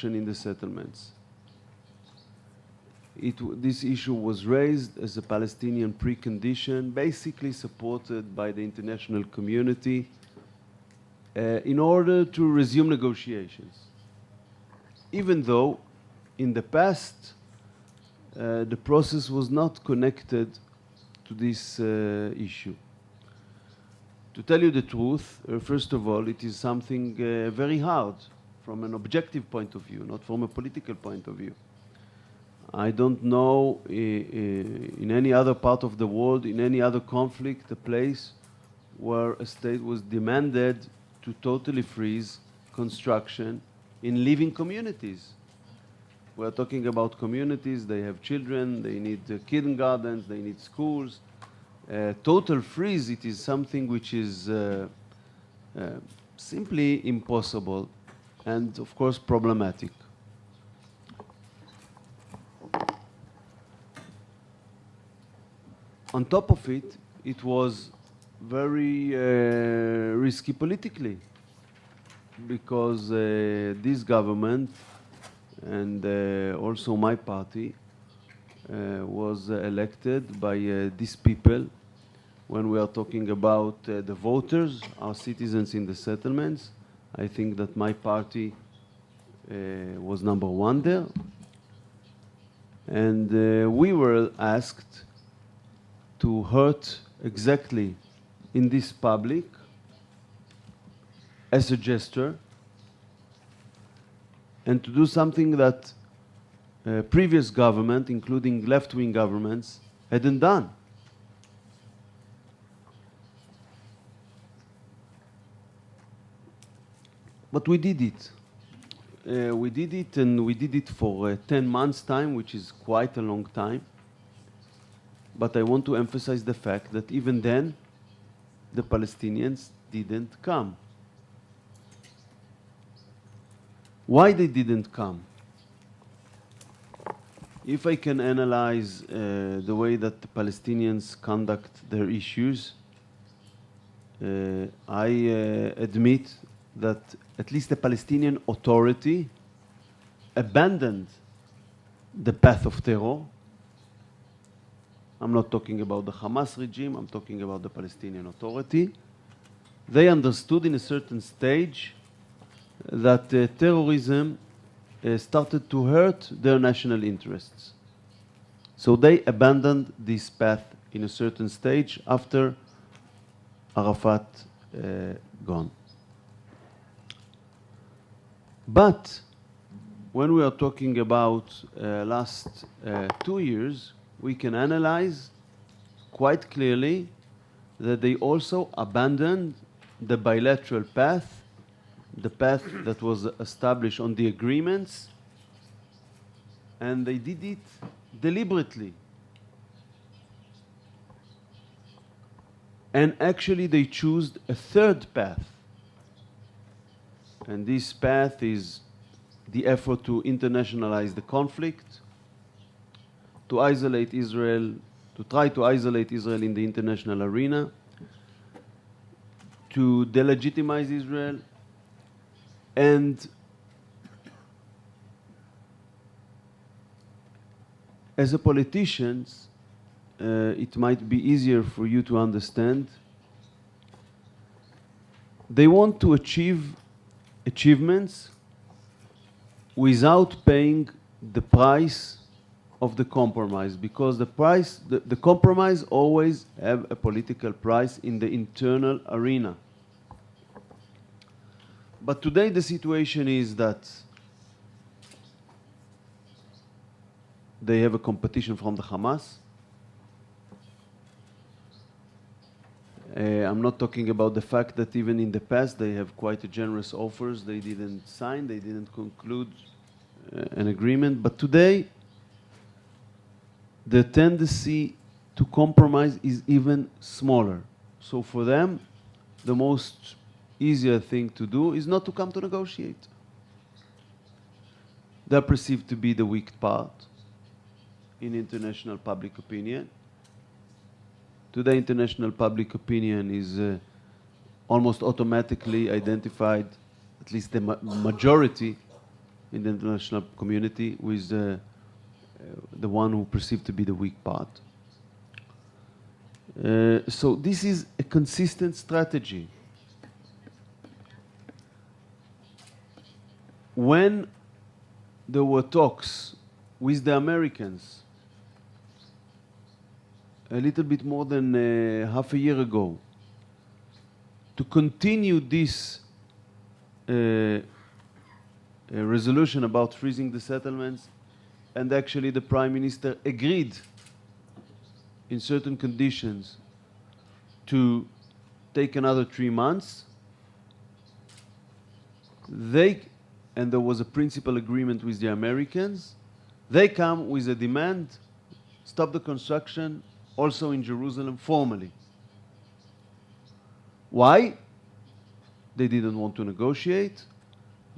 construction in the settlements. This issue was raised as a Palestinian precondition, basically supported by the international community, in order to resume negotiations. Even though in the past the process was not connected to this issue. To tell you the truth, first of all, it is something very hard from an objective point of view, not from a political point of view. I don't know in any other part of the world, in any other conflict, a place where a state was demanded to totally freeze construction in living communities. We're talking about communities, they have children, they need kindergartens, they need schools. Total freeze, it is something which is simply impossible and, of course, problematic. On top of it, it was very risky politically, because this government and also my party was elected by these people. When we are talking about the voters, our citizens in the settlements, I think that my party was number one there. And we were asked to hurt exactly in this public as a gesture, and to do something that previous government, including left-wing governments, hadn't done. But we did it. We did it, and we did it for 10 months' time, which is quite a long time. But I want to emphasize the fact that even then, the Palestinians didn't come. Why they didn't come? If I can analyze the way that the Palestinians conduct their issues, I admit that at least the Palestinian Authority abandoned the path of terror. I'm not talking about the Hamas regime, I'm talking about the Palestinian Authority. They understood in a certain stage that terrorism started to hurt their national interests. So they abandoned this path in a certain stage after Arafat gone. But when we are talking about last 2 years, we can analyze quite clearly that they also abandoned the bilateral path, the path that was established on the agreements, and they did it deliberately. And actually they chose a third path. And this path is the effort to internationalize the conflict, to isolate Israel, to try to isolate Israel in the international arena, to delegitimize Israel, and as a politician, it might be easier for you to understand. They want to achieve achievements without paying the price of the compromise, because the compromise always have a political price in the internal arena. But today the situation is that they have a competition from the Hamas. I'm not talking about the fact that even in the past they have quite a generous offers. They didn't sign, they didn't conclude an agreement. But today, the tendency to compromise is even smaller. So for them, the most easier thing to do is not to come to negotiate. They're perceived to be the weak part in international public opinion. Today, international public opinion is almost automatically identified, at least the majority, in the international community with the one who perceived to be the weak part. So this is a consistent strategy. When there were talks with the Americans a little bit more than half a year ago to continue this resolution about freezing the settlements, and actually the Prime Minister agreed in certain conditions to take another 3 months. And there was a principal agreement with the Americans. They come with a demand, stop the construction, also in Jerusalem, formally. Why? They didn't want to negotiate.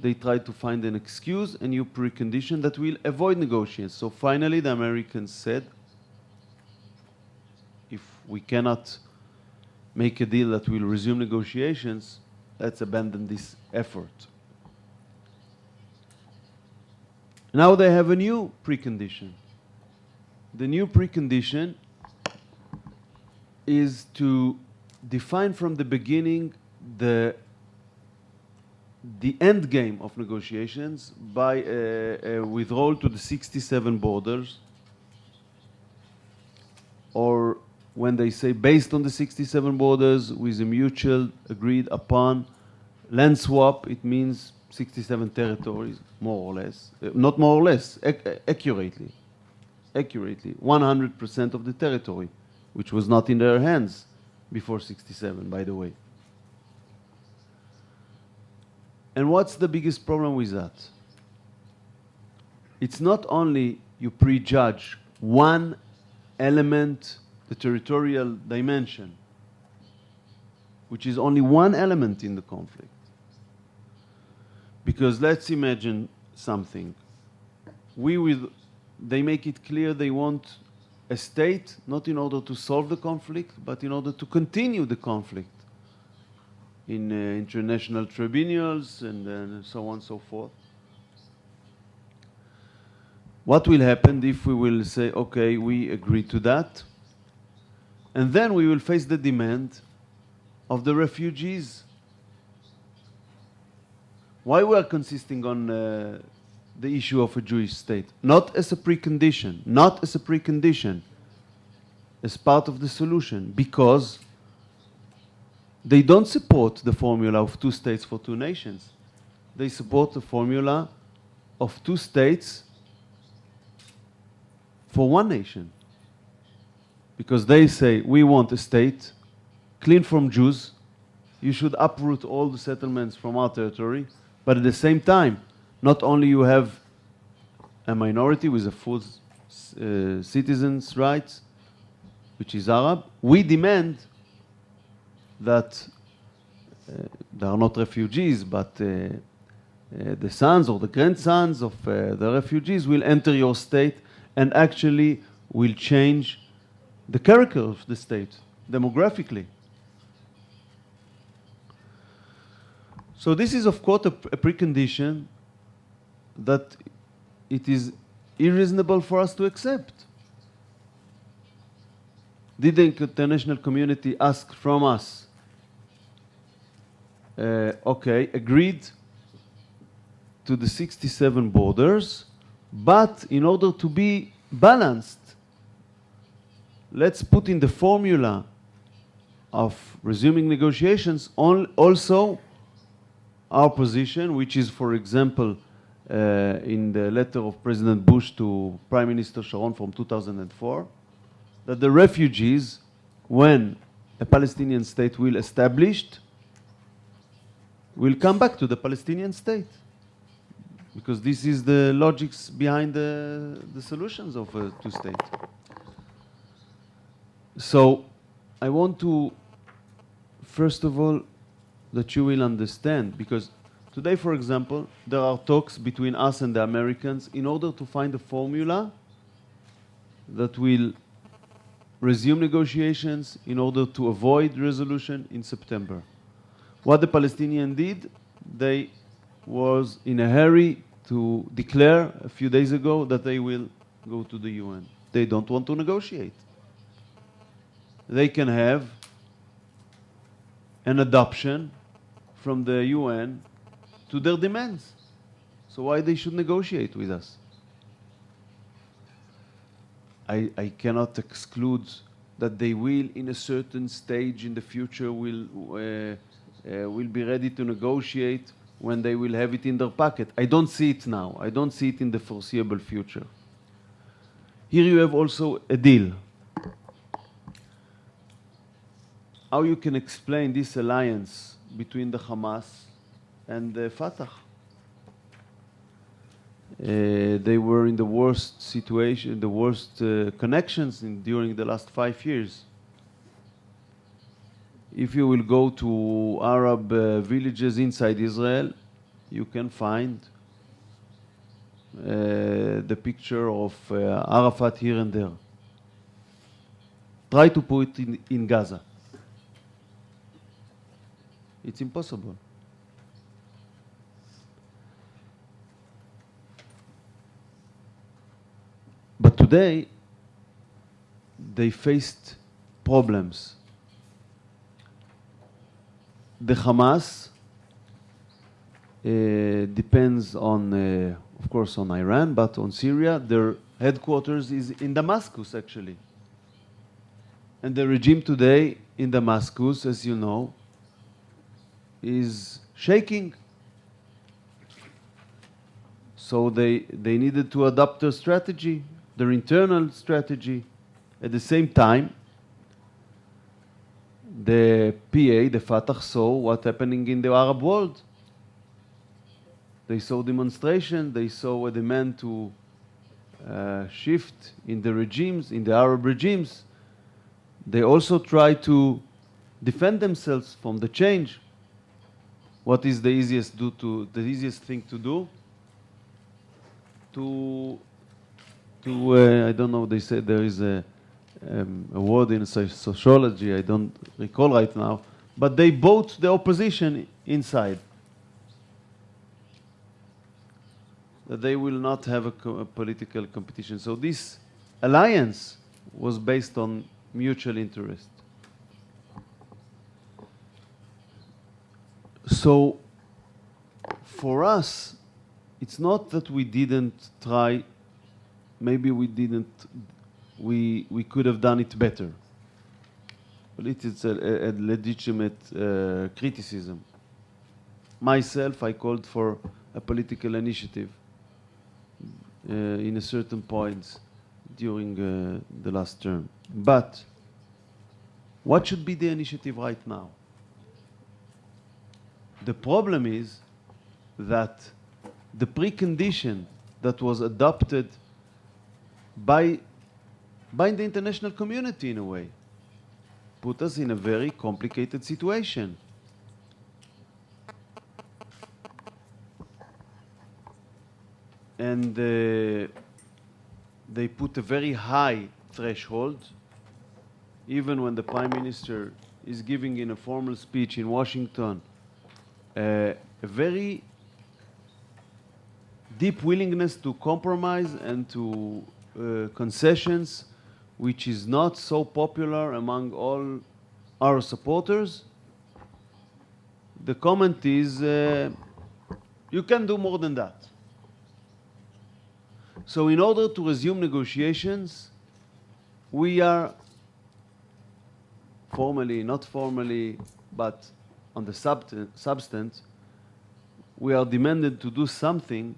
They tried to find an excuse, a new precondition that will avoid negotiations. So finally, the Americans said, if we cannot make a deal that will resume negotiations, let's abandon this effort. Now they have a new precondition. The new precondition is to define from the beginning the end game of negotiations by a withdrawal to the 67 borders, or when they say based on the 67 borders with a mutual agreed upon land swap, it means 67 territories, more or less. Not more or less, accurately. 100% of the territory, which was not in their hands before 67, by the way. And what's the biggest problem with that? It's not only you prejudge one element, the territorial dimension, which is only one element in the conflict. Because let's imagine something. They make it clear they want a state not in order to solve the conflict, but in order to continue the conflict in international tribunals and so on and so forth. What will happen if we will say, okay, we agree to that, and then we will face the demand of the refugees? Why we are consisting on the issue of a Jewish state? Not as a precondition, as part of the solution, because they don't support the formula of 2 states for 2 nations. They support the formula of 2 states for 1 nation. Because they say, we want a state clean from Jews. You should uproot all the settlements from our territory. But at the same time, not only you have a minority with a full citizens' rights, which is Arab, we demand that they are not refugees, but the sons or the grandsons of the refugees will enter your state and actually will change the character of the state demographically. So this is, of course, a precondition that it is unreasonable for us to accept. Did the international community ask from us, okay, agreed to the 67 borders, but in order to be balanced, let's put in the formula of resuming negotiations also our position, which is, for example, in the letter of President Bush to Prime Minister Sharon from 2004, that the refugees, when a Palestinian state will established, will come back to the Palestinian state. Because this is the logics behind the solutions of a 2-state. So I want to, first of all, that you will understand, because today, for example, there are talks between us and the Americans in order to find a formula that will resume negotiations in order to avoid resolution in September. What the Palestinians did, they was in a hurry to declare a few days ago that they will go to the UN. They don't want to negotiate. They can have an adoption from the UN to their demands. So why they should negotiate with us? I cannot exclude that they will, in a certain stage in the future, will be ready to negotiate when they will have it in their pocket. I don't see it now. I don't see it in the foreseeable future. Here you have also a deal. How you can explain this alliance between the Hamas and the Fatah? They were in the worst situation, the worst connections during the last 5 years. If you will go to Arab villages inside Israel, you can find the picture of Arafat here and there. Try to put it in Gaza. It's impossible. But today, they faced problems. The Hamas depends on, of course, on Iran, but on Syria. Their headquarters is in Damascus, actually. And the regime today in Damascus, as you know, is shaking. So they needed to adopt their strategy, their internal strategy. At the same time, the PA, the Fatah, saw what's happening in the Arab world. They saw demonstration, they saw a demand to shift in the regimes, in the Arab regimes. They also try to defend themselves from the change. What is the easiest thing to do? I don't know, they say there is a word in sociology, I don't recall right now, but they bought the opposition inside. That they will not have a political competition. So this alliance was based on mutual interest. So for us, it's not that we didn't try, maybe we could have done it better. But it is a legitimate criticism. Myself, I called for a political initiative in a certain point during the last term. But what should be the initiative right now? The problem is that the precondition that was adopted by the international community, in a way, put us in a very complicated situation. And they put a very high threshold, even when the Prime Minister is giving in a formal speech in Washington a very deep willingness to compromise and to concessions, which is not so popular among all our supporters. The comment is, you can do more than that. So in order to resume negotiations, we are formally, not formally, but on the substance, we are demanded to do something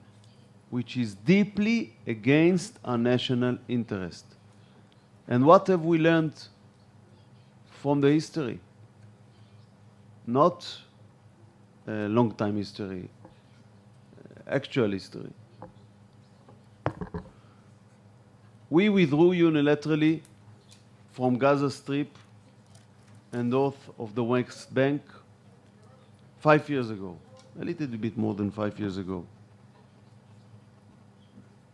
which is deeply against our national interest. And what have we learned from the history? Not long time history, actual history. We withdrew unilaterally from Gaza Strip and north of the West Bank 5 years ago, a little bit more than 5 years ago.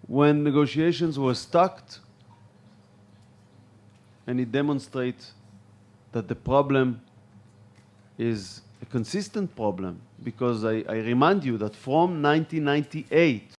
When negotiations were stuck, and it demonstrates that the problem is a consistent problem, because I remind you that from 1998